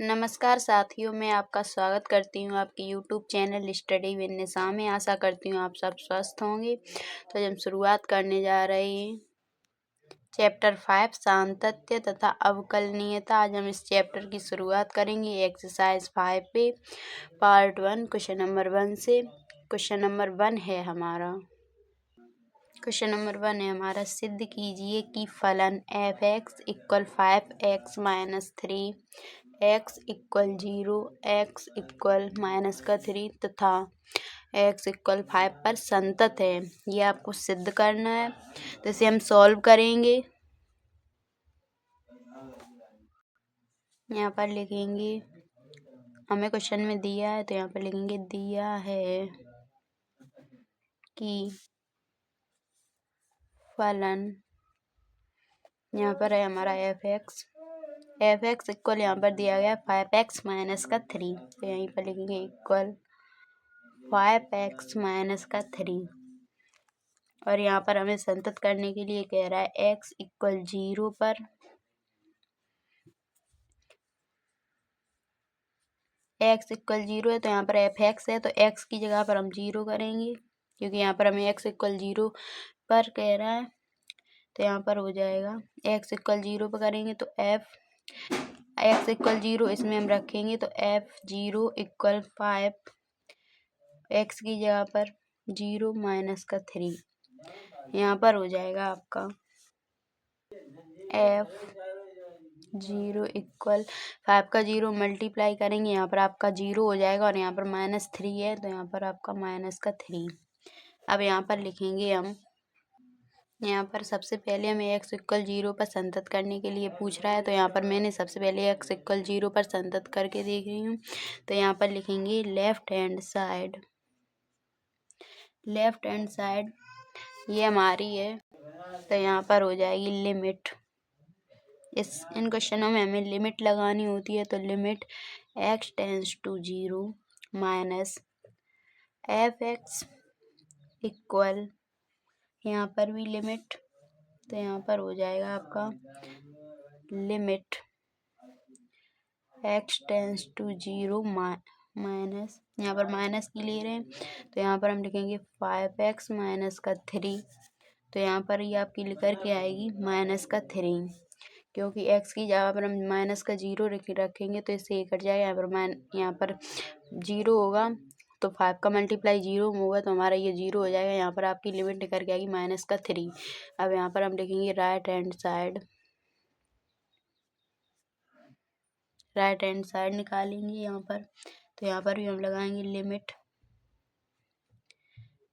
नमस्कार साथियों, मैं आपका स्वागत करती हूँ आपके यूट्यूब चैनल स्टडी विद निशा में। आशा करती हूँ आप सब स्वस्थ होंगे। तो आज हम शुरुआत करने जा रहे हैं चैप्टर 5 सातत्य तथा अवकलनीयता। आज हम इस चैप्टर की शुरुआत करेंगे एक्सरसाइज 5 पे पार्ट 1 क्वेश्चन नंबर 1 से। क्वेश्चन नंबर 1 है हमारा सिद्ध कीजिए कि फलन f(x) = 5x - 3 x = 0 x = -3 तथा x = 5 पर संतत है। ये आपको सिद्ध करना है। तो इसे हम सॉल्व करेंगे। यहाँ पर लिखेंगे, हमें क्वेश्चन में दिया है तो यहाँ पर लिखेंगे दिया है कि फलन, यहाँ पर है हमारा f(x) इक्वल यहाँ पर दिया गया 5x - 3। तो यहीं पर लिखेंगे इक्वल 5x - 3 और यहाँ पर हमें संतत करने के लिए कह रहा है x = 0 पर x = 0 है। तो यहाँ पर f(x) है तो x की जगह पर हम 0 करेंगे क्योंकि यहाँ पर हमें x = 0 पर कह रहा है। तो यहाँ पर हो जाएगा x = 0 पर करेंगे तो x = 0 इसमें हम रखेंगे तो f(0) = 5 x की जगह पर 0 - 3। यहाँ पर हो जाएगा आपका f(0) = 5 का 0 मल्टीप्लाई करेंगे, यहाँ पर आपका 0 हो जाएगा और यहाँ पर -3 है तो यहाँ पर आपका -3। अब यहाँ पर लिखेंगे हम, यहाँ पर सबसे पहले हमें x = 0 पर संतत करने के लिए पूछ रहा है। तो यहाँ पर मैंने सबसे पहले x = 0 पर संतत करके देख रही हूँ। तो यहाँ पर लिखेंगे लेफ्ट हैंड साइड ये हमारी है। तो यहाँ पर हो जाएगी लिमिट। इन क्वेश्चनों में हमें लिमिट लगानी होती है। तो limit x tends to 0 minus f(x) equal, यहाँ पर भी लिमिट, तो यहाँ पर हो जाएगा आपका limit x tends to 0 minus, यहाँ पर माइनस की ले रहे हैं तो यहाँ पर हम लिखेंगे 5x - 3। तो यहाँ पर ये आपकी लिख करके आएगी -3 क्योंकि x की जगह पर हम -0 रखेंगे तो इससे 1 कट जाएगा। यहाँ पर 0 होगा तो 5 का मल्टीप्लाई 0 में होगा तो हमारा ये 0 हो जाएगा। यहाँ पर आपकी लिमिट निकल के आएगी -3। अब यहाँ पर हम लिखेंगे राइट हैंड साइड निकालेंगे यहाँ पर। तो यहाँ पर भी हम लगाएंगे limit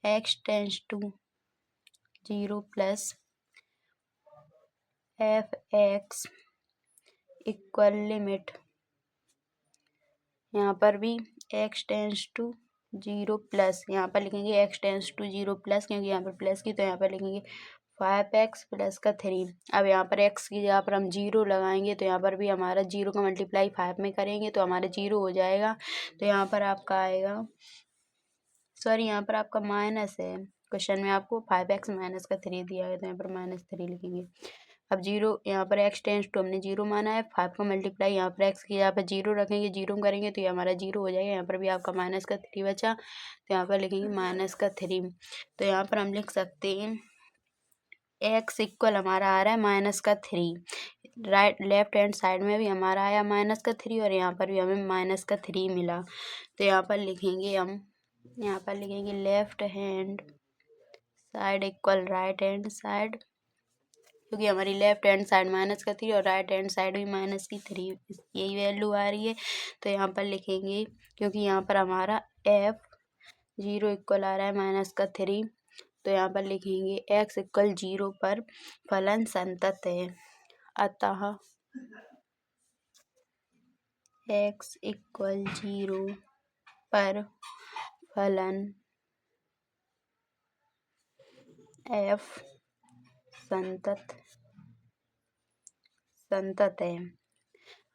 x tends to 0 plus f(x) equal limit, यहाँ पर भी x टेंड्स टू 0 प्लस, यहाँ पर लिखेंगे x टेंड्स टू 0 प्लस क्योंकि यहाँ पर प्लस की, तो यहाँ पर लिखेंगे 5x + 3। अब यहाँ पर x की जगह पर हम 0 लगाएंगे तो यहाँ पर भी हमारा 0 का मल्टीप्लाई 5 में करेंगे तो हमारा 0 हो जाएगा। तो यहाँ पर आपका आएगा, सॉरी यहाँ पर आपका माइनस है। क्वेश्चन में आपको 5x - 3 दिया है तो यहाँ पर -3 लिखेंगे। अब 0, यहाँ पर x टेंड्स टू हमने 0 माना है, 5 का मल्टीप्लाई यहाँ पर x की जगह पर 0 रखेंगे, 0 करेंगे तो ये हमारा 0 हो जाएगा। यहाँ पर भी आपका -3 बचा तो यहाँ पर लिखेंगे -3। तो यहाँ पर हम लिख सकते हैं x इक्वल हमारा आ रहा है -3। लेफ्ट हैंड साइड में भी हमारा आया -3 और यहाँ पर भी हमें -3 मिला। तो यहाँ पर लिखेंगे हम, यहाँ पर लिखेंगे left hand side equal right hand side, क्योंकि हमारी लेफ्ट हैंड साइड -3 और राइट हैंड साइड भी -3 यही वैल्यू आ रही है। तो यहाँ पर लिखेंगे, क्योंकि यहाँ पर हमारा f(0) इक्वल आ रहा है -3, तो यहाँ पर लिखेंगे x = 0 पर फलन संतत है। अतः x = 0 पर फलन f संतत है।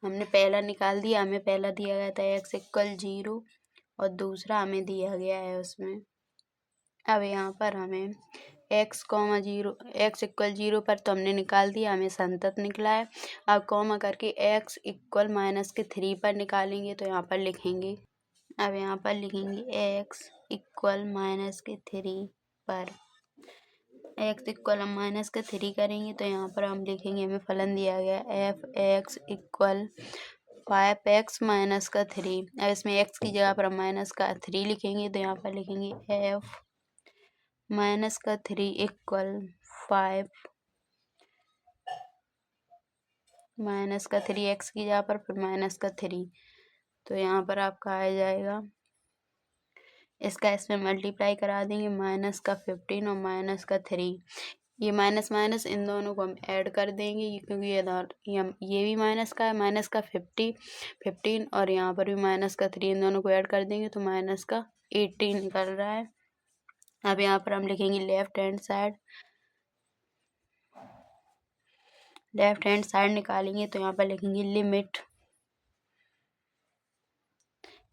हमने पहला निकाल दिया, हमें पहला दिया गया था x = 0 और दूसरा हमें दिया गया है उसमें। अब यहाँ पर हमें x इक्वल 0 पर तो हमने निकाल दिया, हमें संतत निकला है। अब कॉमा करके x इक्वल -3 पर निकालेंगे तो यहाँ पर लिखेंगे, अब यहाँ पर लिखेंगे x इक्वल -3 पर x इक्वल हम -3 करेंगे तो यहाँ पर हम लिखेंगे, हमें फलन दिया गया f(x) इक्वल 5x - 3। अब इसमें x की जगह पर हम -3 लिखेंगे तो यहाँ पर लिखेंगे f -3 इक्वल 5 -3 x की जगह पर फिर -3 तो यहाँ पर आपका आ जाएगा, इसका इसमें मल्टीप्लाई करा देंगे, -15 और -3 ये माइनस माइनस इन दोनों को हम ऐड कर देंगे क्योंकि ये भी माइनस का है, -15 और यहाँ पर भी -3 इन दोनों को ऐड कर देंगे तो -18 निकल रहा है। अब यहाँ पर हम लिखेंगे लेफ्ट हैंड साइड निकालेंगे तो यहाँ पर लिखेंगे लिमिट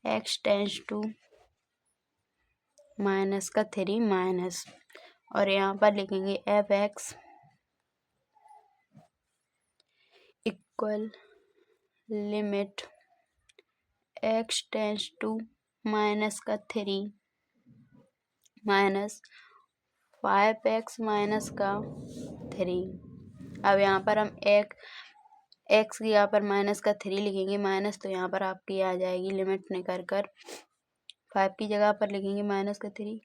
x टेंस टू -3 और यहाँ पर लिखेंगे f(x) equal limit x tends to -3 5x -3। अब यहाँ पर हम x की यहाँ पर -3 लिखेंगे माइनस तो यहाँ पर आपकी आ जाएगी लिमिट निकल कर 5 की जगह पर लिखेंगे -3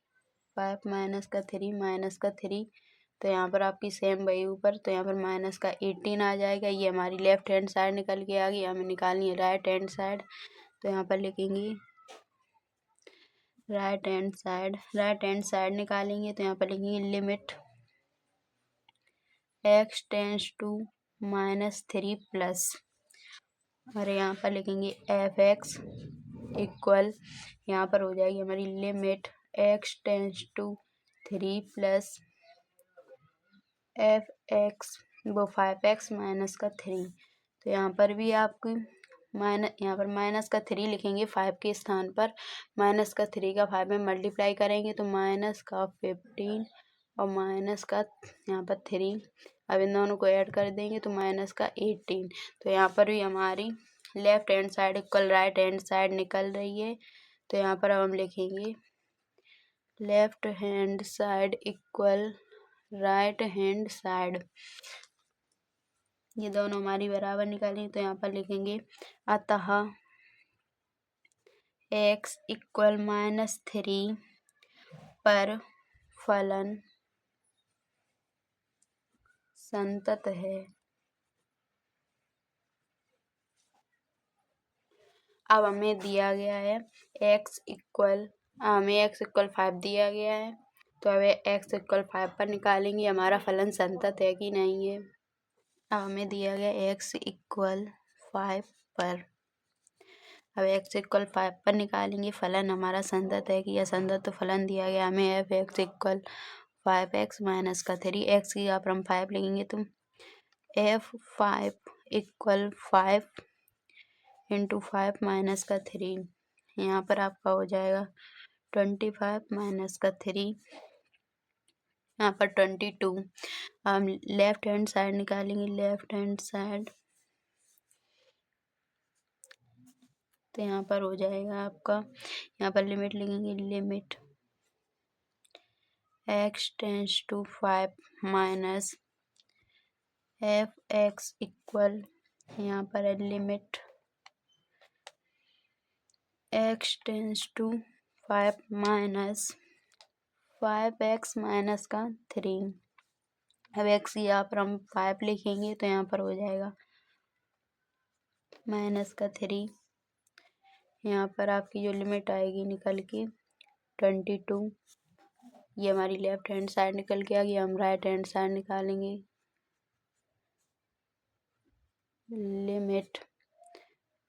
5 -3 तो यहाँ पर आपकी सेम वही ऊपर तो यहाँ पर -18 आ जाएगा। ये हमारी लेफ्ट हैंड साइड निकल के आ गई, हमें निकालनी है राइट हैंड साइड तो यहाँ पर लिखेंगे राइट हैंड साइड निकालेंगे तो यहाँ पर लिखेंगे limit x tends to -3 plus और यहाँ पर लिखेंगे f(x) इक्वल यहाँ पर हो जाएगी हमारी limit x tends to 3 plus f(x) वो 5x -3 तो यहाँ पर भी आपकी यहाँ पर -3 लिखेंगे 5 के स्थान पर -3 का 5 में मल्टीप्लाई करेंगे तो -15 और यहाँ पर 3 अब इन दोनों को ऐड कर देंगे तो -18 तो यहाँ पर भी हमारी left hand side equal right hand side निकल रही है। तो यहाँ पर अब हम लिखेंगे left hand side equal right hand side, ये दोनों हमारी बराबर निकालेंगे तो यहाँ पर लिखेंगे अतः x इक्वल -3 पर फलन संतत है। अब हमें दिया गया है हमें x इक्वल 5 दिया गया है तो अब x इक्वल 5 पर निकालेंगे हमारा फलन संतत है कि नहीं है। अब हमें दिया गया x इक्वल 5 पर, अब x इक्वल 5 पर निकालेंगे फलन हमारा संतत है कि असंतत, तो फलन दिया गया हमें f(x) इक्वल 5x -3 x की यहाँ पर हम 5 लिखेंगे तो f(5) इक्वल 5 × 5 -3 यहाँ पर आपका हो जाएगा 25 -3 यहाँ पर 22। हम लेफ्ट हैंड साइड निकालेंगे लेफ्ट हैंड साइड तो यहाँ पर हो जाएगा आपका, यहाँ पर लिमिट लिखेंगे limit x tends to 5 minus f(x) equal यहाँ पर है limit x tends to 5 minus 5x -3। अब x की यहाँ पर हम 5 लिखेंगे तो यहाँ पर हो जाएगा -3, यहाँ पर आपकी जो लिमिट आएगी निकल के 22। ये हमारी लेफ्ट हैंड साइड निकल के आ गई, हम राइट हैंड साइड निकालेंगे limit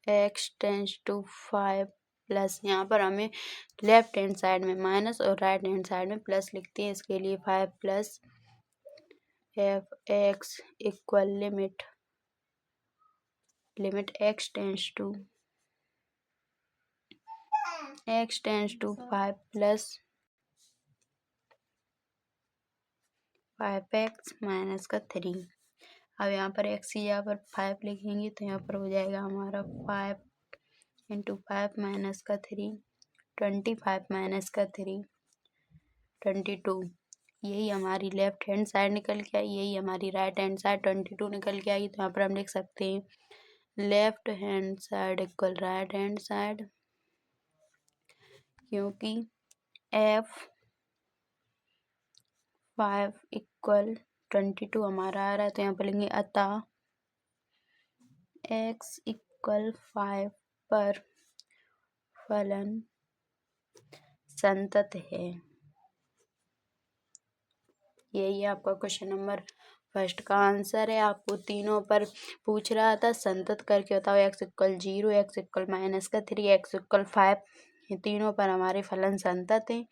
x tends to 5 plus यहाँ पर हमें लेफ्ट हैंड साइड में माइनस और राइट हैंड साइड में प्लस लिखते हैं, इसके लिए 5 plus f(x) equal limit x tends to 5 plus 5x minus का 3। अब यहाँ पर x की जगह पर 5 लिखेंगे तो यहाँ पर हो जाएगा हमारा 5 इंटू 5 माइनस का 3, 25 माइनस का 3, 22। यही हमारी लेफ्ट हैंड साइड निकल के आई, यही हमारी राइट हैंड साइड 22 निकल के आई। तो यहाँ पर हम लिख सकते हैं left hand side equal right hand side, क्योंकि F5 इक्वल 22 हमारा आ रहा है। तो यहाँ पर लेंगे अतः x इक्वल 5 पर फलन संतत है। यही आपका क्वेश्चन नंबर फर्स्ट का आंसर है। आपको तीनों पर पूछ रहा था, संतत करके बताओ। x equal 0, x equal minus का 3, x इक्वल 5, ये तीनों पर हमारे फलन संतत हैं।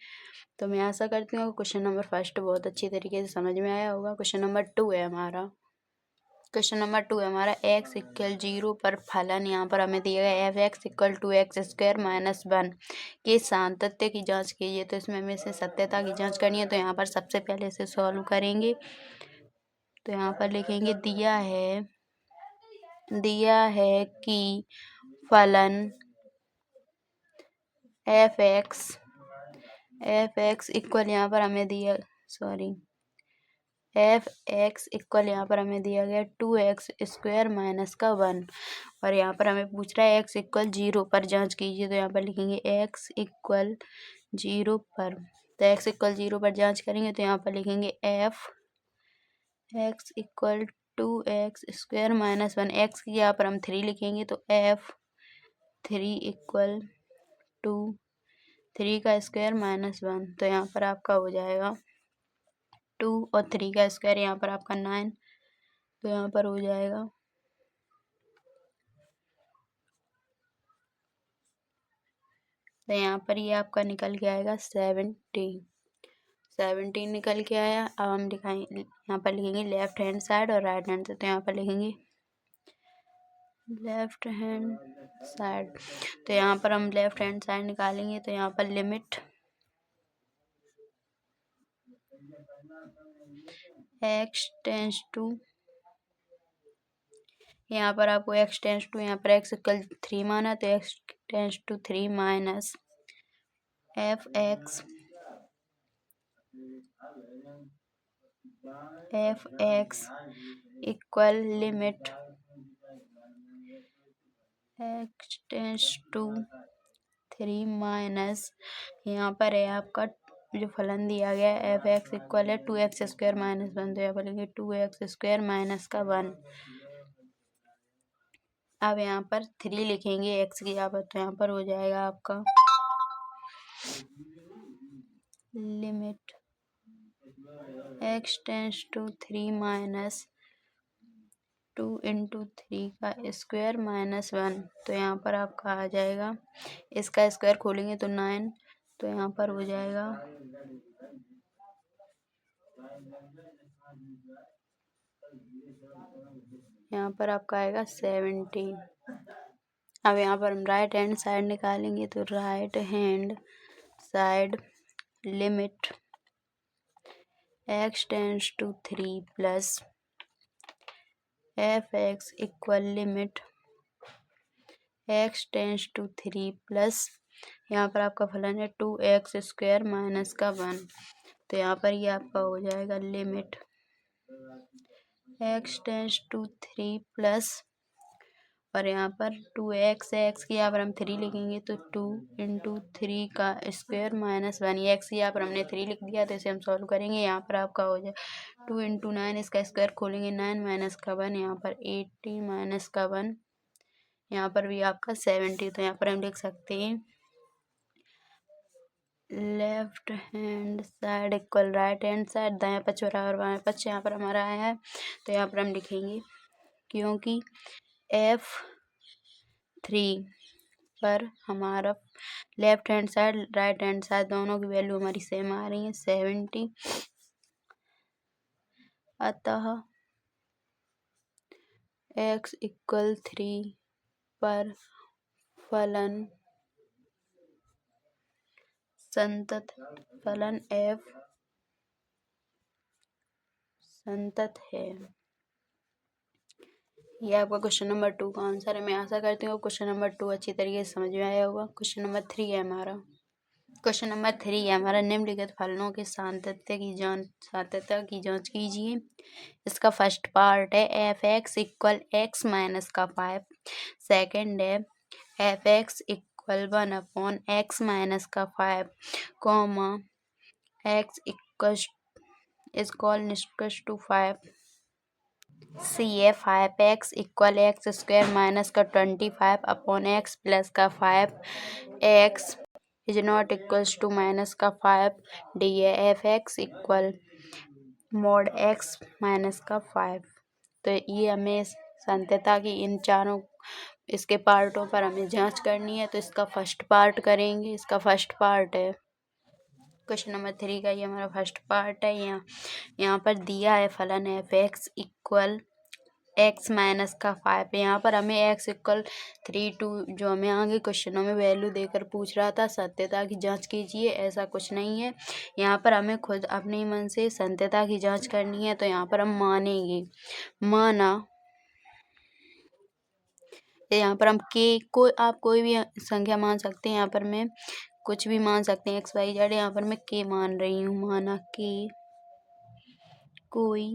तो मैं आशा करती हूँ क्वेश्चन नंबर फर्स्ट बहुत अच्छी तरीके से समझ में आया होगा। क्वेश्चन नंबर 2 है हमारा। क्वेश्चन नंबर 2 है हमारा x इक्वल 0 पर फलन, यहाँ पर हमें दिया गया f(x) equal 2x square minus 1 के सातत्य की जांच कीजिए। तो इसमें हमें से सत्यता की जांच करनी है। तो यहाँ पर सबसे पहले इसे सॉल्व करेंगे। तो यहाँ पर लिखेंगे दिया है कि फलन f(x) इक्वल यहाँ पर हमें दिया f(x) इक्वल यहाँ पर हमें दिया गया 2x स्क्वायर माइनस का 1, और यहाँ पर हमें पूछ रहा है x इक्वल 0 पर जांच कीजिए। तो यहाँ पर लिखेंगे x इक्वल 0 पर, तो x इक्वल 0 पर जांच करेंगे। तो यहाँ पर लिखेंगे f(x) equal 2x square minus 1, x की यहाँ पर हम 3 लिखेंगे। तो f(3) इक्वल 2 3 का स्क्वायर माइनस 1, तो यहाँ पर आपका हो जाएगा 2 और 3 का स्क्वायर यहाँ पर आपका 9, तो यहाँ पर हो जाएगा तो यहाँ पर ये आपका निकल के आएगा 17 निकल के आया। अब हम दिखाएंगे, यहाँ पर लिखेंगे लेफ्ट हैंड साइड और राइट हैंड साइड। तो यहाँ पर लिखेंगे लेफ्ट हैंड साइड, तो यहाँ पर हम लेफ्ट हैंड साइड निकालेंगे। तो यहाँ पर लिमिट x टेंस टू, यहाँ पर आपको x टेंस टू, यहाँ पर x इक्वल 3 माना, तो x tends to 3 minus f(x) equal limit x tends to 3 minus, यहाँ पर है आपका जो फलन दिया गया है f(x) इक्वल है 2x स्क्वायर माइनस 1, तो यहाँ पर लेंगे 2x स्क्वायर माइनस का 1। अब यहाँ पर 3 लिखेंगे x की जगह पर, तो यहाँ पर हो जाएगा आपका limit x tends to 3 minus 2 into 3 का स्क्वायर माइनस 1, तो यहाँ पर आपका आ जाएगा, इसका स्क्वायर खोलेंगे तो 9, तो यहाँ पर हो जाएगा यहाँ पर आपका आएगा 17। अब यहाँ पर हम राइट हैंड साइड निकालेंगे। तो right hand side limit x tends to 3 plus f(x) equal limit x tends to 3 plus, यहाँ पर आपका फलन है 2x स्क्वायर माइनस का 1, तो यहाँ पर ये आपका हो जाएगा limit x tends to 3 plus, और यहाँ पर 2x है, x की यहाँ पर हम 3 लिखेंगे। तो 2 इंटू 3 का स्क्वायर माइनस 1, ये x की यहाँ पर हमने 3 लिख दिया, तो इसे हम सॉल्व करेंगे। यहाँ पर आपका हो जाए 2 इंटू 9, इसका स्क्वायर खोलेंगे 9 माइनस का 1, यहाँ पर 80 माइनस का 1, यहाँ पर भी आपका 70। तो यहाँ पर हम लिख सकते हैं left hand side equal right hand side, दाएं पक्ष बराबर बाएं पक्ष, यहाँ पर हमारा आया है। तो यहाँ पर हम लिखेंगे क्योंकि F3 पर हमारा left hand side right hand side दोनों की वैल्यू हमारी सेम आ रही है 70, अतः x इक्वल 3 पर फलन संतत, फलन संतत है। यह आपका क्वेश्चन नंबर 2 का आंसर है। मैं आशा करती हूँ क्वेश्चन नंबर 2 अच्छी तरीके से समझ में आया होगा। क्वेश्चन नंबर 3 है हमारा। क्वेश्चन नंबर 3 है हमारा, निम्नलिखित फलनों के सातत्य की जांच कीजिए। इसका फर्स्ट पार्ट है f x equal x minus का 5। सेकेंड है f x equal 1/x minus का 5 कॉमा एक्स इज कॉल निष्कर्ष टू 5। सी है 5x equal x square minus का 25/x प्लस का 5x is not equals to minus का 5। D है f x equal mod x minus का 5। तो ये हमें संतता की इन चारों इसके पार्टों पर हमें जांच करनी है। तो इसका फर्स्ट पार्ट करेंगे। इसका फर्स्ट पार्ट है क्वेश्चन नंबर 3 का, ये हमारा फर्स्ट पार्ट है। यहाँ पर दिया है फलन F x equal x minus का 5। यहाँ पर हमें एक्स इक्वल 3 जो हमें आगे क्वेश्चनों में वैल्यू देकर पूछ रहा था, सत्यता की जांच कीजिए, ऐसा कुछ नहीं है। यहाँ पर हमें खुद अपने मन से सत्यता की जांच करनी है। तो यहाँ पर हम मानेंगे, माना यहाँ पर हम आप कोई भी संख्या मान सकते हैं। यहाँ पर मैं कुछ भी मान सकते हैं, एक्स वाई जेड। यहाँ पर मैं के मान रही हूँ। माना के कोई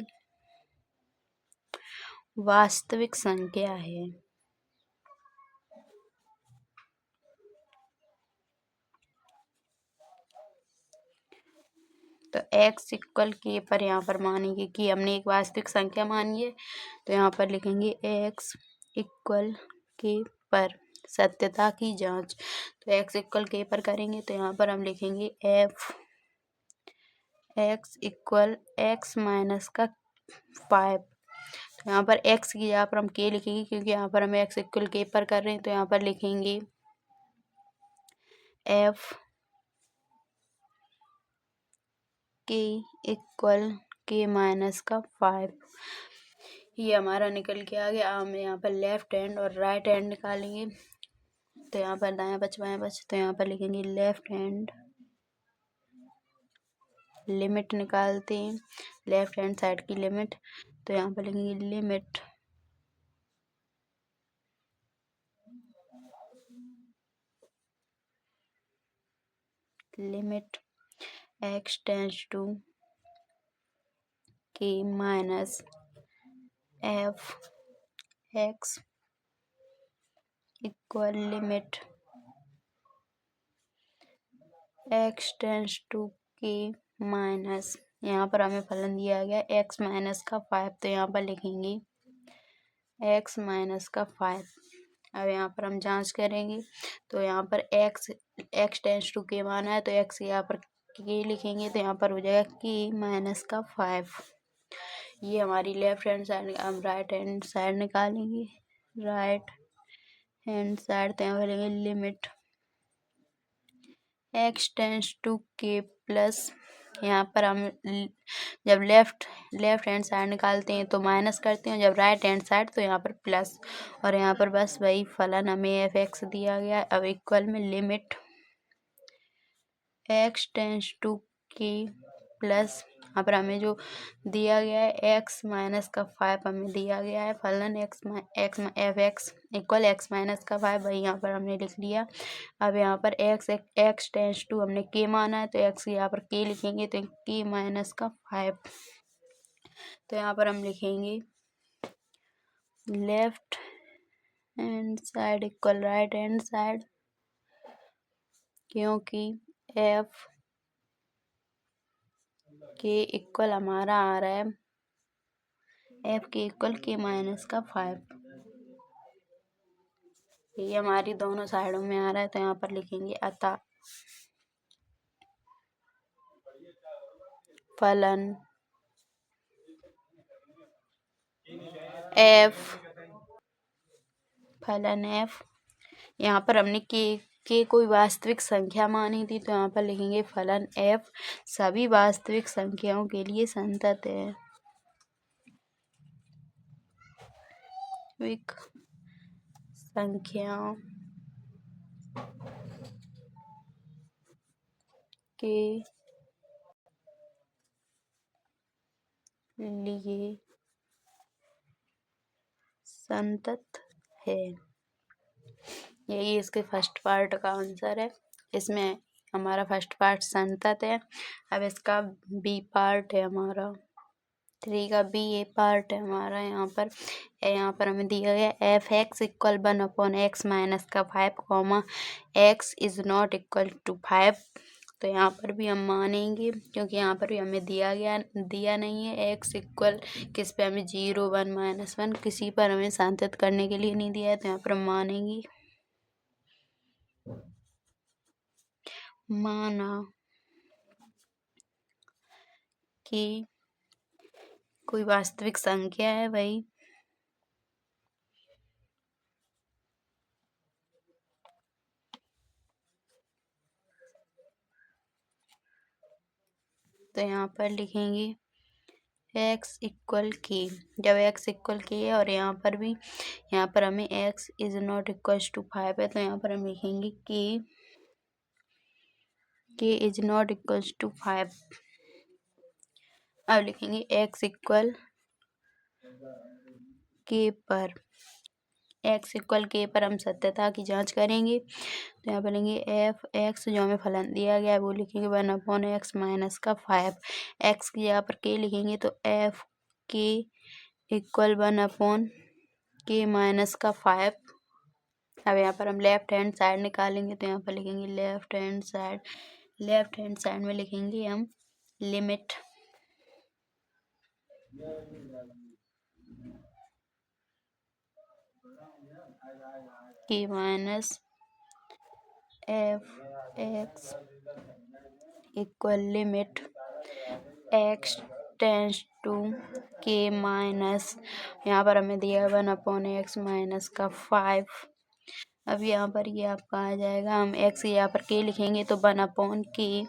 वास्तविक संख्या है। तो x इक्वल के पर यहाँ पर मानेंगे कि हमने एक वास्तविक संख्या मानी है। तो यहाँ पर लिखेंगे x इक्वल के पर सत्यता की जांच। तो x इक्वल के पर करेंगे तो यहाँ पर हम लिखेंगे f x equal x minus का 5। तो यहाँ पर x की जगह पर हम k लिखेंगे, क्योंकि यहाँ पर हम x इक्वल के पर कर रहे हैं। तो यहाँ पर लिखेंगे f k equal k minus का 5। ये हमारा निकल के आ गया। हम यहाँ पर लेफ्ट हैंड और राइट हैंड निकालेंगे। तो यहाँ पर दायां बच बायां बच, तो यहाँ पर लिखेंगे लेफ्ट हैंड लिमिट निकालते हैं, लेफ्ट हैंड साइड की लिमिट। तो यहाँ पर लिखेंगे limit x tends to k minus f x equal limit x tends to k minus, यहाँ पर हमें फलन दिया गया x माइनस का 5। तो यहाँ पर लिखेंगे x माइनस का 5। अब यहाँ पर हम जांच करेंगे। तो यहाँ पर x टेंस टू k माना है, तो x यहाँ पर k लिखेंगे। तो यहाँ पर हो जाएगा k माइनस का 5। ये हमारी लेफ्ट हैंड साइड। हम राइट हैंड साइड निकालेंगे। राइट हैंड साइड तो यहाँ पर लेंगे limit x tends to k plus, यहाँ पर हम जब लेफ्ट हैंड साइड निकालते हैं तो माइनस करते हैं, जब राइट हैंड साइड तो यहाँ पर प्लस। और यहाँ पर बस वही फलन हमें एफ एक्स दिया गया। अब इक्वल में limit x tends to k plus, यहाँ पर हमें जो दिया गया है x माइनस का 5 हमें दिया गया है। फलन F x equal x minus का 5 वही यहाँ पर हमने लिख लिया। अब यहाँ पर x टेंस टू हमने k माना है, तो x यहाँ पर k लिखेंगे। तो k माइनस का 5। तो यहाँ पर हम लिखेंगे left hand side equal right hand side, क्योंकि f के इक्वल हमारा आ रहा है f के इक्वल k माइनस का 5। ये हमारी दोनों साइडों में आ रहा है। तो यहाँ पर लिखेंगे अतः फलन f यहाँ पर हमने के कोई वास्तविक संख्या मानी थी। तो यहाँ पर लिखेंगे फलन f सभी वास्तविक संख्याओं के लिए संतत है। वास्तविक संख्याओं के लिए संतत है। यही इसके फर्स्ट पार्ट का आंसर है। इसमें हमारा फर्स्ट पार्ट संतत है। अब इसका बी पार्ट है हमारा 3 का बी ए पार्ट है हमारा यहाँ पर हमें दिया गया F x equal 1/x minus का 5 comma x is not equal to 5। तो यहाँ पर भी हम मानेंगे क्योंकि यहाँ पर भी हमें दिया नहीं है एक्स इक्वल किस पे हमें 0 1 -1 किसी पर हमें सांतत करने के लिए नहीं दिया है। तो यहाँ पर हम मानेंगे माना कि कोई वास्तविक संख्या है भाई तो यहाँ पर लिखेंगे x इक्वल के। जब x इक्वल के है और यहाँ पर हमें x is not equal to 5 है तो यहाँ पर हम लिखेंगे k is not equal to 5। अब लिखेंगे x इक्वल के पर हम सत्यता की जांच करेंगे। तो यहाँ पर लेंगे एफ एक्स जो हमें फलन दिया गया है वो लिखेंगे 1/x माइनस का 5। एक्स की जगह पर के लिखेंगे तो एफ के इक्वल 1/k माइनस का 5। अब यहाँ पर हम लेफ्ट हैंड साइड निकालेंगे तो यहाँ पर लिखेंगे लेफ्ट हैंड साइड में लिखेंगे हम limit k minus f x equal limit x tends to k minus यहाँ पर हमें दिया है 1/x माइनस का 5। अब यहाँ पर ये आपका आ जाएगा हम x यहाँ पर k लिखेंगे तो 1/k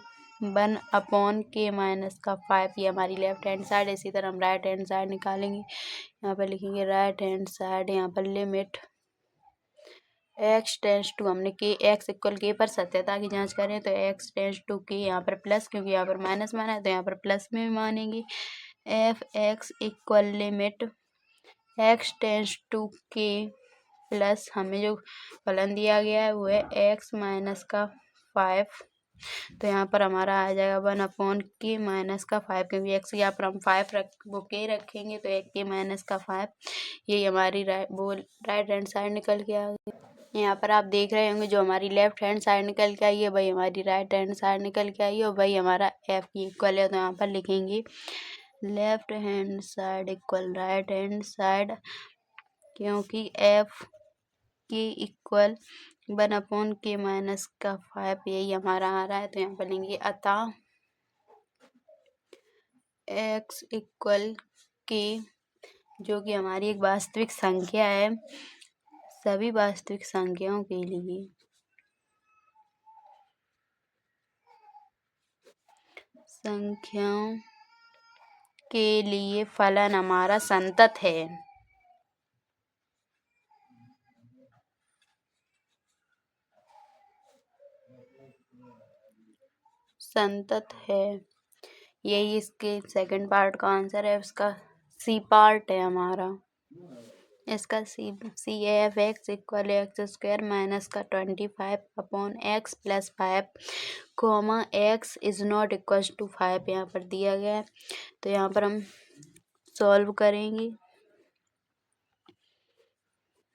माइनस का 5। ये हमारी लेफ्ट हैंड साइड। इसी तरह हम राइट हैंड साइड निकालेंगे। यहाँ पर लिखेंगे राइट हैंड साइड यहाँ पर लिमिट x टेंस टू हमने के x इक्वल के पर सत्यता की जांच करें तो x टेंस टू के यहाँ पर प्लस क्योंकि यहाँ पर माइनस माना है तो यहाँ पर प्लस में भी मानेंगे। F x equal limit x tends to k plus हमें जो फलन दिया गया है वो है x माइनस का 5। तो यहाँ पर हमारा आ जाएगा 1/k माइनस का 5 क्योंकि x यहाँ पर हम 5 k रखेंगे तो 1k माइनस का 5। यही हमारी राइट हैंड साइड निकल के आ गई। यहाँ पर आप देख रहे होंगे जो हमारी लेफ्ट हैंड साइड निकल के आई है वही हमारी राइट हैंड साइड निकल के आई है और वही हमारा एफ की इक्वल है। तो यहाँ पर लिखेंगे left hand side equal right hand side क्योंकि एफ के इक्वल 1/k माइनस का 5 यही हमारा आ रहा है। तो यहाँ पर लेंगे अतः x इक्वल के जो कि हमारी एक वास्तविक संख्या है सभी वास्तविक संख्याओं के लिए फलन हमारा संतत है। यही इसके सेकंड पार्ट का आंसर है। उसका सी पार्ट है हमारा। इसका c f x equal x square minus का 25/x plus 5 comma x is not equal to 5 यहाँ पर दिया गया है। तो यहाँ पर हम सॉल्व करेंगे।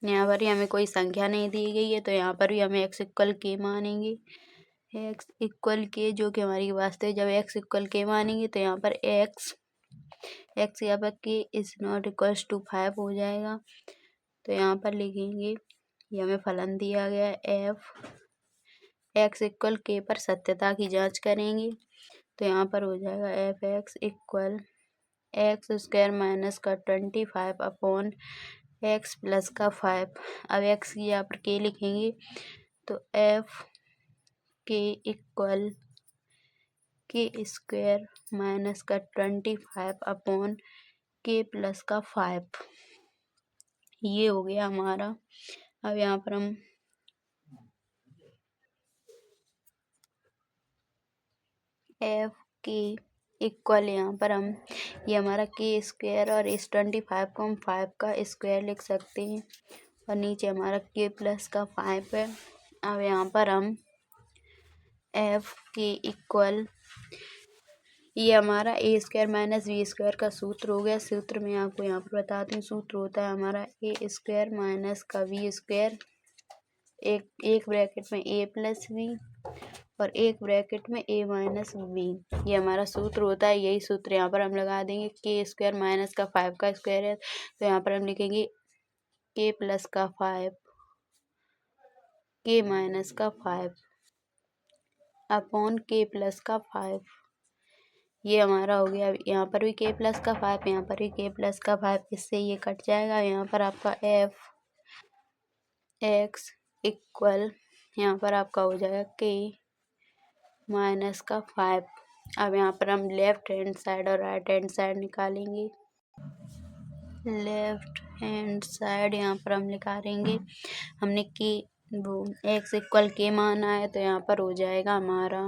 यहाँ पर ही हमें कोई संख्या नहीं दी गई है तो यहाँ पर भी हमें x इक्वल के मानेंगे। x इक्वल के जो कि हमारी वास्तविक जब x इक्वल के मानेंगे तो यहाँ पर x यहाँ पर k is not equal to 5 हो जाएगा। तो यहाँ पर लिखेंगे ये हमें फलन दिया गया है एफ एक्स इक्वल के पर सत्यता की जांच करेंगे। तो यहाँ पर हो जाएगा F x equal x square minus का 25/x प्लस का 5। अब x की यहाँ पर k लिखेंगे तो एफ के इक्वल के स्क्वायर माइनस का 25/k प्लस का 5 ये हो गया हमारा। अब यहाँ पर हम एफ के इक्वल यहाँ पर हम ये हमारा के स्क्वायर और इस 25 को हम 5 का स्क्वायर लिख सकते हैं और नीचे हमारा के प्लस का 5 है। अब यहाँ पर हम एफ के इक्वल ये हमारा ए स्क्वायर माइनस बी स्क्वायर का सूत्र हो गया। सूत्र में आपको यहाँ पर बताती हूँ। सूत्र होता है हमारा ए स्क्वायर माइनस का बी स्क्वायर, एक ब्रैकेट में ए प्लस बी और एक ब्रैकेट में ए माइनस बी। ये हमारा सूत्र होता है। यही सूत्र यहाँ पर हम लगा देंगे। के स्क्वायर माइनस का 5 का स्क्वायर है तो यहाँ पर हम लिखेंगे के प्लस का 5 के माइनस का 5 अपॉन के प्लस का 5। ये हमारा हो गया। यहाँ पर भी के प्लस का 5, यहाँ पर भी के प्लस का 5, इससे ये कट जाएगा। यहाँ पर आपका एफ एक्स इक्वल यहाँ पर आपका हो जाएगा के माइनस का 5। अब यहाँ पर हम लेफ्ट हैंड साइड और राइट हैंड साइड निकालेंगे। लेफ्ट हैंड साइड यहाँ पर हम निकालेंगे। हमने के वो एक्स इक्वल के माना है तो यहाँ पर हो जाएगा हमारा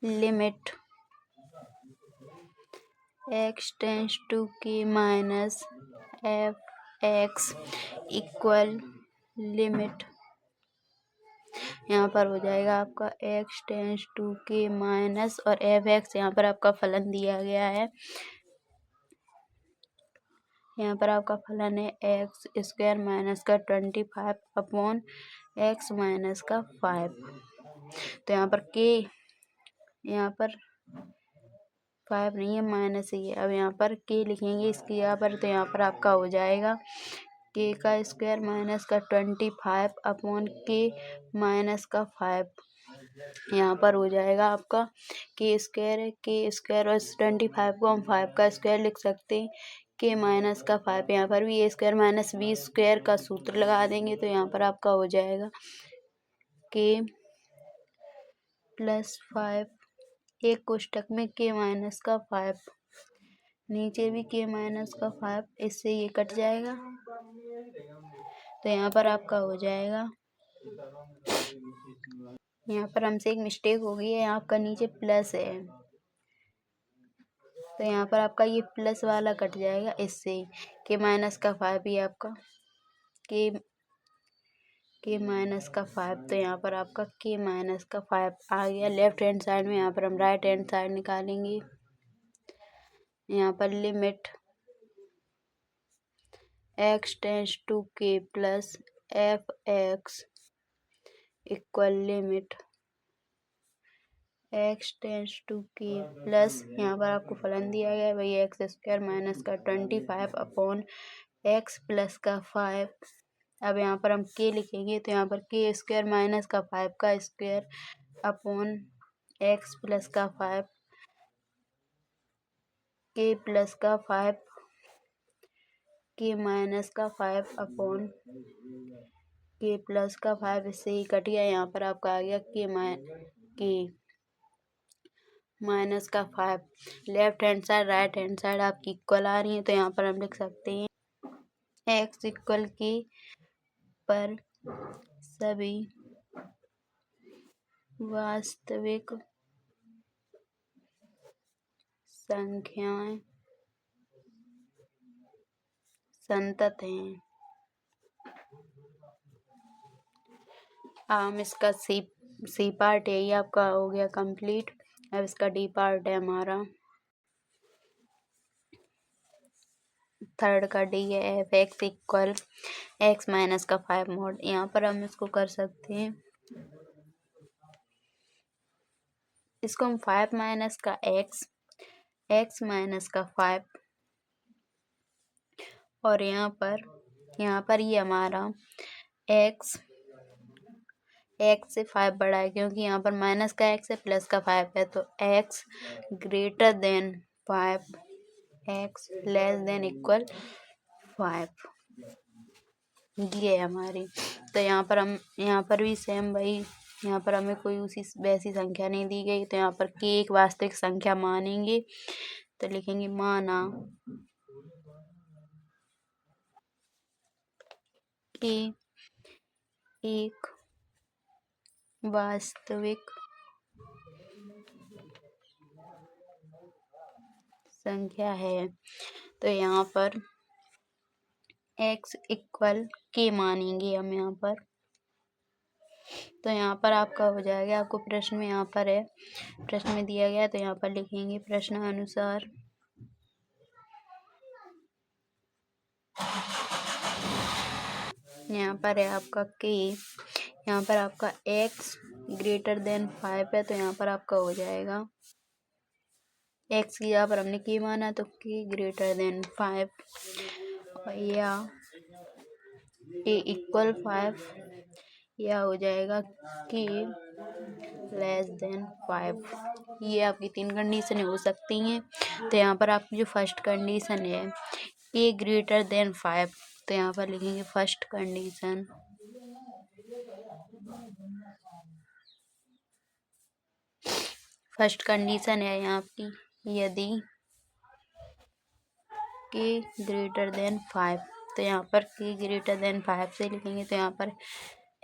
limit x tends to k minus f x equal limit यहाँ पर हो जाएगा आपका x tends to k minus और एफ एक्स यहाँ पर आपका फलन दिया गया है। यहाँ पर आपका फलन है एक्स स्क्वायर माइनस का 25 अपॉन एक्स माइनस का 5। तो यहाँ पर के यहाँ पर 5 नहीं है माइनस ही है। अब यहाँ पर के लिखेंगे इसकी यहाँ पर तो यहाँ पर आपका हो जाएगा के का स्क्वायर माइनस का 25 अपॉन के माइनस का 5। यहाँ पर हो जाएगा आपका के स्क्वायर है। के स्क्वायर और 25 को हम 5 का स्क्वायर लिख सकते हैं। के माइनस का 5 यहाँ पर भी ए स्क्वायर माइनस बी स्क्वायर का सूत्र लगा देंगे तो यहाँ पर आपका हो जाएगा के प्लस 5 एक कोष्टक में के माइनस का 5, नीचे भी के माइनस का 5, इससे ये कट जाएगा तो यहाँ पर आपका हो जाएगा। यहाँ पर हमसे एक मिस्टेक हो गई है, आपका नीचे प्लस है तो यहाँ पर आपका ये प्लस वाला कट जाएगा इससे के माइनस का 5 ही आपका के माइनस का 5। तो यहाँ पर आपका के माइनस का 5 आ गया लेफ्ट हैंड साइड में। यहाँ पर हम राइट हैंड साइड निकालेंगे। यहाँ पर limit x tends to k plus f x equal limit x tends to k plus यहाँ पर आपको फलन दिया गया है वही एक्स स्क्वायर माइनस का 25 अपॉन एक्स प्लस का 5। अब यहाँ पर हम के लिखेंगे तो यहाँ पर के स्क्वायर माइनस का 5 का स्क्वायर अपॉन एक्स प्लस का 5 के प्लस का 5 के माइनस का 5 अपॉन के प्लस का 5, इससे ही कट गया। यहाँ पर आपका आ गया के माइनस का 5। Left hand side right hand side आपकी इक्वल आ रही है तो यहाँ पर हम लिख सकते हैं एक्स इक्वल के पर सभी वास्तविक संख्याएं संतत हैं। हम इसका सी पार्ट यही आपका हो गया कंप्लीट। अब इसका डी पार्ट है हमारा थर्ड का डी है f x equal x minus का 5 मोड। यहाँ पर हम इसको कर सकते हैं, इसको हम 5 माइनस का एक्स माइनस का 5 और यहाँ पर ये हमारा एक्स से 5 बड़ा है क्योंकि यहाँ पर माइनस का एक्स है प्लस का 5 है तो x greater than 5 x less than equal 5 ये है हमारी। तो यहाँ पर भी सेम वही, यहाँ पर हमें कोई उसी वैसी संख्या नहीं दी गई तो यहाँ पर के एक वास्तविक संख्या मानेंगे तो लिखेंगे माना के एक वास्तविक संख्या है। तो यहाँ पर x इक्वल के मानेंगे हम यहाँ पर। तो यहाँ पर आपका हो जाएगा, आपको प्रश्न में यहाँ पर है, प्रश्न में दिया गया है तो यहाँ पर लिखेंगे प्रश्न अनुसार यहाँ पर है आपका के, यहाँ पर आपका x ग्रेटर देन 5 है तो यहाँ पर आपका हो जाएगा x की जगह पर हमने के माना तो के ग्रेटर देन 5 या a इक्वल 5 या हो जाएगा के लेस देन 5। ये आपकी 3 कंडीशन हो सकती हैं। तो यहाँ पर आपकी जो फर्स्ट कंडीशन है a ग्रेटर देन 5, तो यहाँ पर लिखेंगे फर्स्ट कंडीशन है यहाँ की यदि k ग्रेटर देन 5, तो यहाँ पर k ग्रेटर देन 5 से लिखेंगे तो यहाँ पर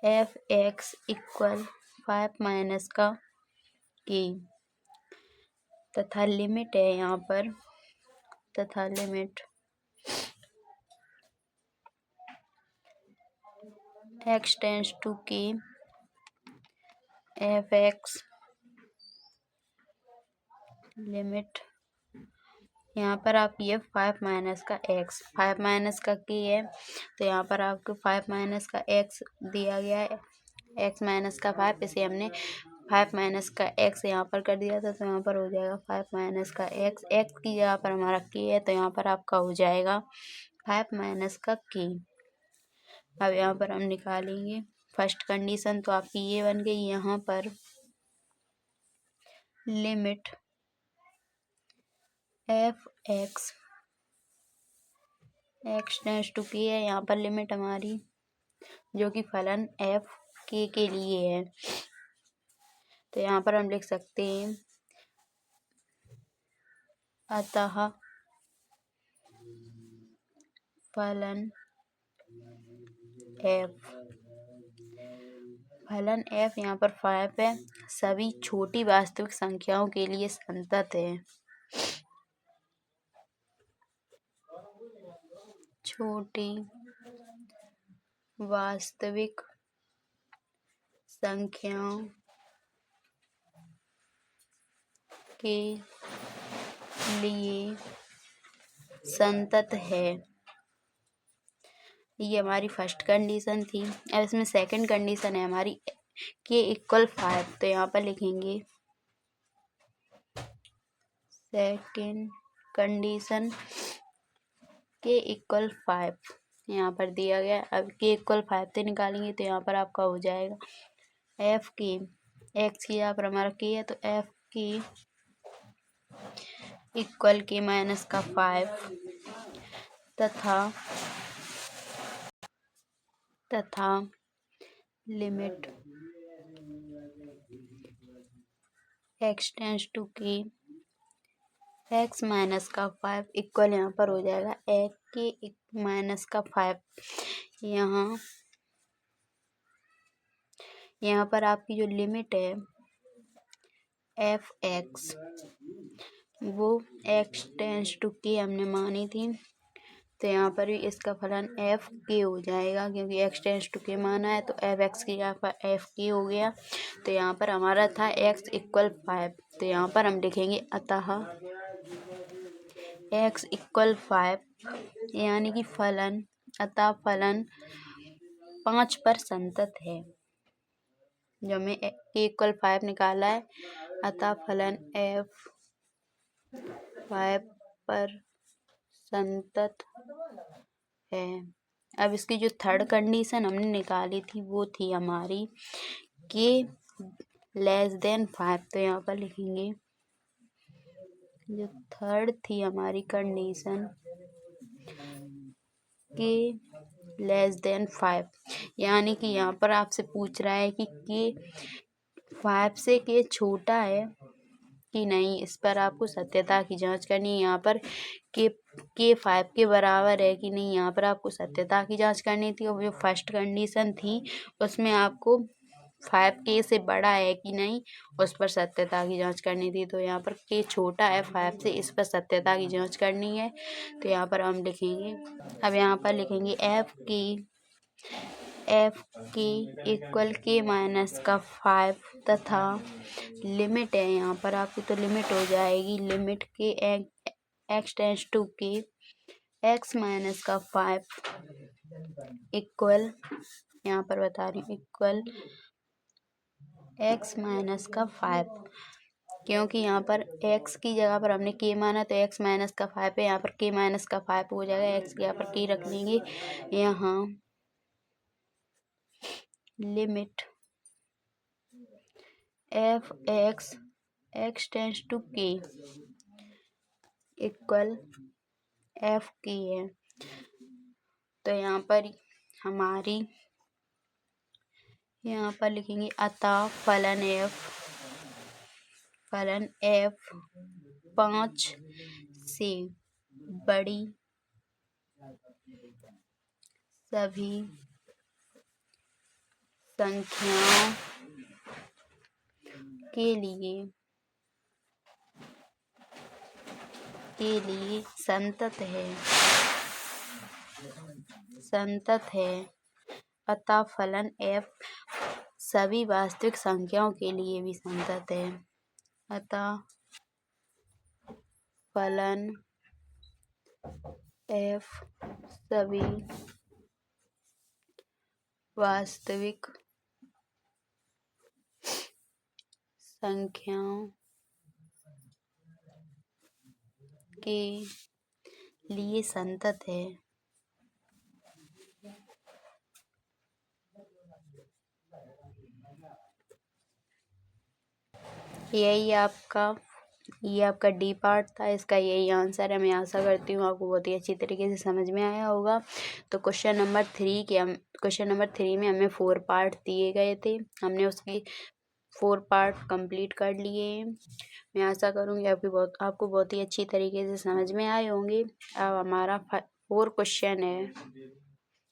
एफ एक्स इक्वल 5 माइनस का k तथा लिमिट है यहाँ पर, तथा limit x tends to k f x limit यहाँ पर आप ये 5 माइनस का x, 5 माइनस का k है तो यहाँ पर आपको 5 माइनस का x दिया गया है, x माइनस का 5, इसे हमने 5 माइनस का x यहाँ पर कर दिया था तो यहाँ पर हो जाएगा 5 माइनस का x, x की जगह पर हमारा k है तो यहाँ पर आपका हो जाएगा 5 माइनस का k। अब यहाँ पर हम निकालेंगे फर्स्ट कंडीशन, तो आपकी ये बन गई। यहाँ पर limit f x tends to k है, यहाँ पर लिमिट हमारी जो कि फलन एफ के लिए है तो यहाँ पर हम लिख सकते हैं अतः फलन एफ यहाँ पर 5 है, सभी छोटी वास्तविक संख्याओं के लिए संतत है। छोटी वास्तविक संख्याओं के लिए संतत है। ये हमारी फर्स्ट कंडीशन थी। अब इसमें सेकंड कंडीशन है हमारी के इक्वल 5, तो यहाँ पर लिखेंगे सेकंड कंडीशन के इक्वल 5 यहाँ पर दिया गया। अब के इक्वल 5 से निकालेंगे तो यहाँ पर आपका हो जाएगा एफ के, एक्स की यहाँ पर हमारा के है तो एफ के इक्वल के माइनस का 5 तथा लिमिट एक्स टेंस टू के एक्स माइनस का 5 इक्वल यहाँ पर हो जाएगा एक के माइनस का 5। यहाँ पर आपकी जो लिमिट है एफ एक्स वो एक्स टेंस टू के हमने मानी थी तो यहाँ पर भी इसका फलन एफ के हो जाएगा क्योंकि एक्स टेंस टू के माना है तो एफ एक्स की यहाँ पर एफ के हो गया। तो यहाँ पर हमारा था एक्स इक्वल 5, तो यहाँ पर हम लिखेंगे अतः एक्स इक्वल 5 यानी कि फलन 5 पर संतत है। जो हमें के इक्वल 5 निकाला है अतः फलन एफ 5 पर संतत है। अब इसकी जो थर्ड कंडीशन हमने निकाली थी वो थी हमारी के लेस देन 5, तो यहाँ पर लिखेंगे जो थर्ड थी हमारी कंडीशन के लेस देन 5, यानी कि यहाँ पर आपसे पूछ रहा है कि के 5 से के छोटा है कि नहीं, इस पर आपको सत्यता की जांच करनी है। यहाँ पर के 5 के बराबर है कि नहीं, यहाँ पर आपको सत्यता की जांच करनी थी और जो फर्स्ट कंडीशन थी उसमें आपको 5k से बड़ा है कि नहीं उस पर सत्यता की जांच करनी थी। तो यहाँ पर k छोटा है 5 से, इस पर सत्यता की जांच करनी है। तो यहाँ पर हम लिखेंगे, अब यहाँ पर लिखेंगे एफ की इक्वल k माइनस का 5 तथा लिमिट है यहाँ पर आपकी, तो लिमिट हो जाएगी लिमिट के एक्स टेंस टू के एक्स माइनस का 5 इक्वल, यहाँ पर बता रही हूँ, इक्वल एक्स माइनस का 5, क्योंकि यहाँ पर x की जगह पर हमने k माना तो x माइनस का 5 है, यहाँ पर k माइनस का 5 हो जाएगा। x की यहाँ पर k रख लेंगे। यहाँ limit f x tends to k equal f की है। तो यहाँ पर हमारी, यहाँ पर लिखेंगे अतः फलन f 5 से बड़ी सभी संख्याओं के लिए संतत है अतः फलन f सभी वास्तविक संख्याओं के लिए भी संतत है। अतः फलन f सभी वास्तविक संख्याओं के लिए संतत है। ये आपका डी पार्ट था, इसका यही आंसर है। मैं आशा करती हूँ आपको बहुत ही अच्छी तरीके से समझ में आया होगा। तो क्वेश्चन नंबर 3 में हमें 4 पार्ट दिए गए थे, हमने उसकी 4 पार्ट कंप्लीट कर लिए हैं। मैं आशा करूँगी आपको बहुत ही अच्छी तरीके से समझ में आए होंगे। अब हमारा 4 क्वेश्चन है।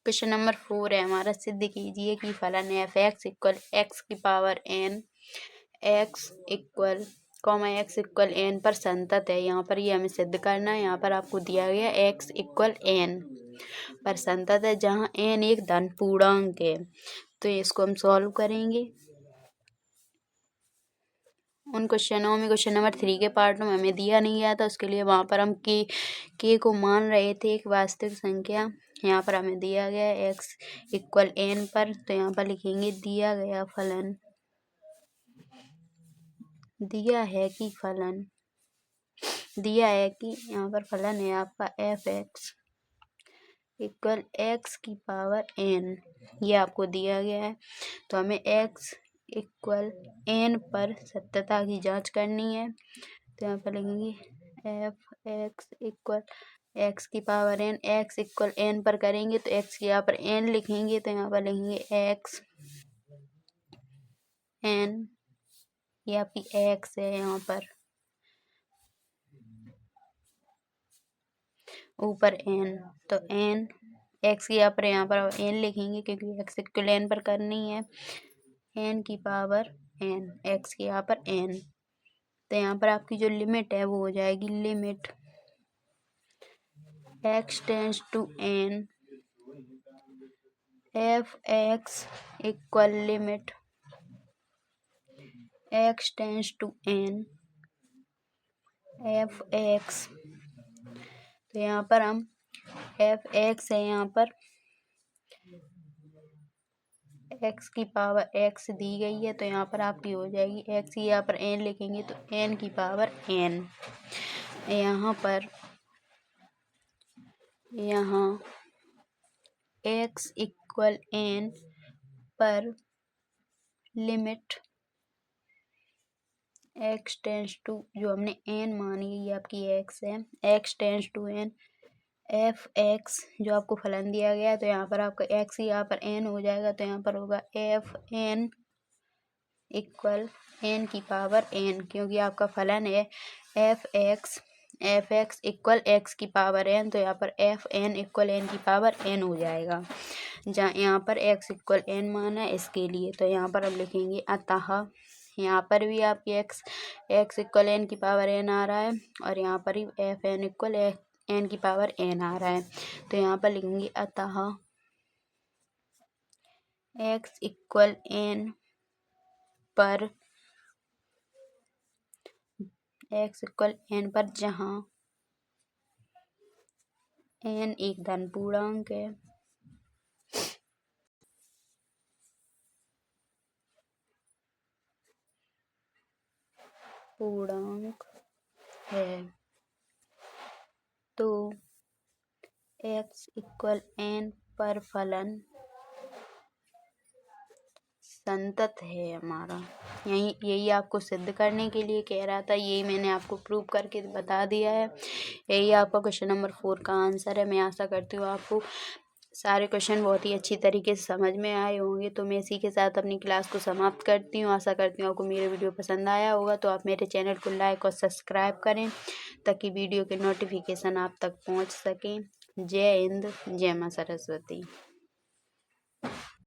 क्वेश्चन नंबर 4 है हमारा, सिद्ध कीजिए कि फलन f x इक्वल x की power n x equal n पर संतत है। यहाँ पर ये हमें सिद्ध करना है। यहाँ पर आपको दिया गया x इक्वल n पर संतत है, जहाँ n एक धन पूर्णांक है। तो इसको हम सॉल्व करेंगे। उन क्वेश्चनों में क्वेश्चन नंबर 3 के पार्ट में हमें दिया नहीं गया था, उसके लिए वहाँ पर हम के को मान रहे थे एक वास्तविक संख्या। यहाँ पर हमें दिया गया है x इक्वल n पर, तो यहाँ पर लिखेंगे दिया है कि यहाँ पर फलन है आपका f x इक्वल x की पावर n, ये आपको दिया गया है। तो हमें x इक्वल n पर सत्यता की जांच करनी है। तो यहाँ पर लिखेंगे f x इक्वल x की power n, x equal n पर करेंगे तो x की यहाँ पर n लिखेंगे, तो यहाँ पर लिखेंगे x n, ये आपकी x है, यहाँ पर ऊपर n, तो n x की यहाँ पर n लिखेंगे क्योंकि x इक्वल n पर करनी है। n की पावर n, x की यहाँ पर n, तो यहाँ पर आपकी जो लिमिट है वो हो जाएगी limit x tends to n f x equal limit x tends to n f x, तो यहाँ पर हम f x है, यहाँ पर x की पावर x दी गई है, तो यहाँ पर आपकी हो जाएगी x की यहाँ पर n लिखेंगे तो n की पावर n। यहाँ x इक्वल n पर लिमिट x टेंस टू, जो हमने n मानी है ये आपकी x है, x tends to n f x जो आपको फलन दिया गया है, तो यहाँ पर आपका x ही यहाँ पर n हो जाएगा, तो यहाँ पर होगा f n इक्वल n की पावर n, क्योंकि आपका फलन है f x F x equal x की पावर एन, तो यहाँ पर एफ एन इक्वल एन की पावर एन हो जाएगा। जहाँ यहाँ पर एक्स इक्वल एन माना है इसके लिए, तो यहाँ पर हम लिखेंगे अतः, यहाँ पर भी आपकी एक्स इक्वल एन की पावर एन आ रहा है और यहाँ पर ही एफ एन इक्वल एन की पावर एन आ रहा है, तो यहाँ पर लिखेंगे अतः एक्स इक्वल एन पर जहाँ एन एक धन पूर्णांक है, तो एक्स इक्वल एन पर फलन संतत है हमारा। यही आपको सिद्ध करने के लिए कह रहा था, यही मैंने आपको प्रूव करके बता दिया है। यही आपका क्वेश्चन नंबर 4 का आंसर है। मैं आशा करती हूँ आपको सारे क्वेश्चन बहुत ही अच्छी तरीके से समझ में आए होंगे। तो मैं इसी के साथ अपनी क्लास को समाप्त करती हूँ। आशा करती हूँ आपको मेरा वीडियो पसंद आया होगा, तो आप मेरे चैनल को लाइक और सब्सक्राइब करें ताकि वीडियो के नोटिफिकेशन आप तक पहुँच सकें। जय हिंद, जय माँ सरस्वती।